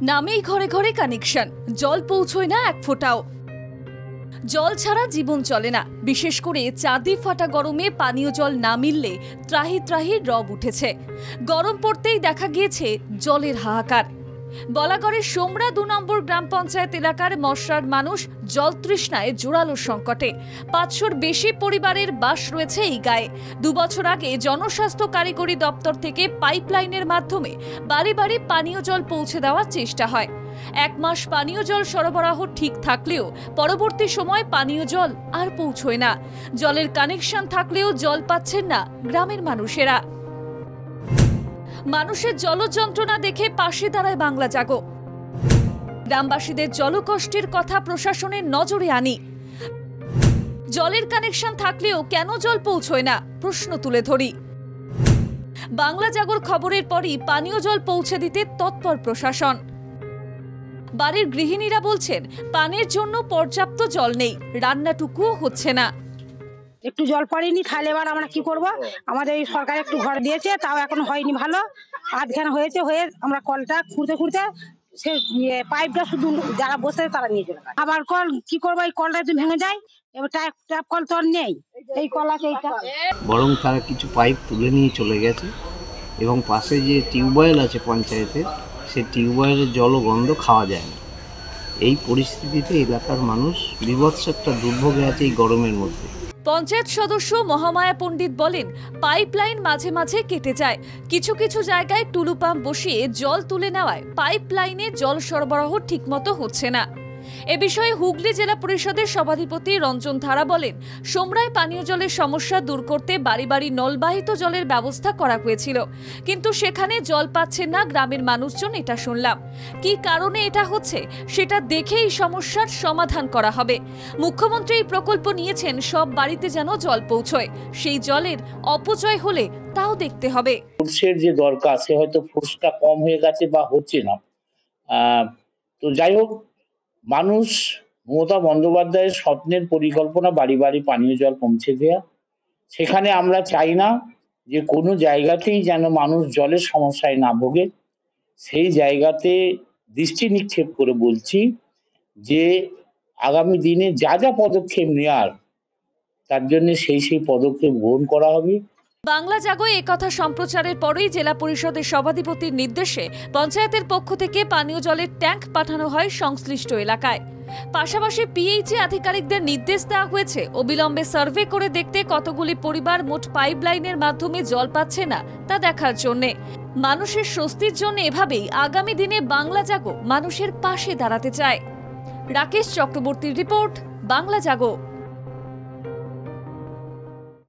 নামেই ঘরে ঘরে কানেকশন, জল পৌঁছয় না এক ফোঁটাও। জল ছাড়া জীবন চলে না। বিশেষ করে চাঁদি ফাটা গরমে পানীয় জল না মিললে ত্রাহি ত্রাহি রব উঠেছে। গরম পড়তেই দেখা গিয়েছে জলের হাহাকার। বলাগড়ের সোমরা ২ নম্বর গ্রাম পঞ্চায়েত এলাকার মশরার মানুষ জল তৃষ্ণায় জোরালো সংকটে। ৫০০-র বেশি পরিবারের বাস রয়েছে এই গায়ে। ২ বছর আগে জনস্বাস্থ্য কারিগরি দপ্তর থেকে পাইপলাইনের মাধ্যমে বাড়ি বাড়ি পানীয় জল পৌঁছে দেওয়ার চেষ্টা হয়। ১ মাস পানীয় জল সরবরাহ ঠিক থাকলেও পরবর্তী সময় পানীয় জল আর পৌঁছয় না। জলের কানেকশন থাকলেও জল পাচ্ছেন না গ্রামের মানুষেরা। মানুষের জল যন্ত্রণা দেখে পাশে দাঁড়ায় বাংলা জাগো। গ্রামবাসীদের জলকষ্টের কথা প্রশাসনের নজরে আনি। জলের কানেকশন থাকলেও কেন জল পৌঁছয় না প্রশ্ন তুলে ধরি। বাংলা জাগোর খবরের পরই পানীয় জল পৌঁছে দিতে তৎপর প্রশাসন। বাড়ির গৃহিণীরা বলছেন পানির জন্য পর্যাপ্ত জল নেই, রান্নাটুকুও হচ্ছে না। একটু জল পড়েনি, তাহলে এবার আমরা কি করব? আমাদের এই সরকার একটু ঘর দিয়েছে, তাও এখন হয়নি ভালো। আধখানা হয়েছে, হয়ে আমরা কলটা খুঁড়তে খুঁড়তে সে পাইপটা শুধু যারা বসে তারা নিয়ে চলে যায়। আবার কল কি করবো, এই কলটা যদি ভেঙে যায়, এবার ট্যাপ কল তো আর নেই, এই কল আছে এইটা। বরং তারা কিছু পাইপ তুলে নিয়ে চলে গেছে এবং পাশে যে টিউবওয়েল আছে পঞ্চায়েতের, সেই টিউবওয়েলের জলও গন্ধ খাওয়া যায় না। এই পরিস্থিতিতে এলাকার মানুষ বিভৎস একটা দুর্ভোগে আছে এই গরমের মধ্যে। পঞ্চায়েত সদস্য মহামায়া পণ্ডিত বলেন, পাইপলাইন মাঝে মাঝে কেটে যায়। কিছু কিছু জায়গায় টুলু পাম্প বসিয়ে জল তুলে নেওয়ায় পাইপলাইনে জল সরবরাহ ঠিকমতো হচ্ছে না। এ বিষয়ে হুগলি জেলা পরিষদের সভাধিপতি রঞ্জন ধারা বলেন, সোমরায় পানীয় জলের সমস্যা দূর করতে বাড়ি বাড়ি নলবাহিত জলের ব্যবস্থা করা হয়েছিল, কিন্তু সেখানে জল পাচ্ছেন না গ্রামের মানুষজন। এটা শুনলাম, কি কারণে এটা হচ্ছে সেটা দেখে এই সমস্যার সমাধান করা হবে। মুখ্যমন্ত্রী এই প্রকল্প নিয়েছেন সব বাড়িতে যেন জল পৌঁছয়, সেই জলের অপচয় হলে তাও দেখতে হবে। ফোর্সের যে দরকার, সে হয়তো ফোর্সটা কম হয়ে গেছে বা হচ্ছে না। তো যাই হোক, মানুষ মমতা বন্দ্যোপাধ্যায়ের স্বপ্নের পরিকল্পনা বাড়ি বাড়ি পানীয় জল পৌঁছে দেওয়া। সেখানে আমরা চাই না যে কোনো জায়গাতেই যেন মানুষ জলের সমস্যায় না ভোগে। সেই জায়গাতে দৃষ্টি নিক্ষেপ করে বলছি যে আগামী দিনে যা যা পদক্ষেপ নেওয়ার, তার জন্য সেই পদক্ষেপ গ্রহণ করা হবে। বাংলা জাগো একথা সম্প্রচারের পরেই জেলা পরিষদের সভাধিপতির নির্দেশে পঞ্চায়েতের পক্ষ থেকে পানীয় জলের ট্যাঙ্ক পাঠানো হয় সংশ্লিষ্ট এলাকায়। পাশাপাশি পিএইচই আধিকারিকদের নির্দেশ দেওয়া হয়েছে অবিলম্বে সার্ভে করে দেখতে কতগুলি পরিবার মোট পাইপলাইনের মাধ্যমে জল পাচ্ছে না তা দেখার জন্য। মানুষের স্বস্তির জন্য এভাবেই আগামী দিনে বাংলা জাগো মানুষের পাশে দাঁড়াতে চায়। রাকেশ চক্রবর্তীর রিপোর্ট, বাংলা জাগো।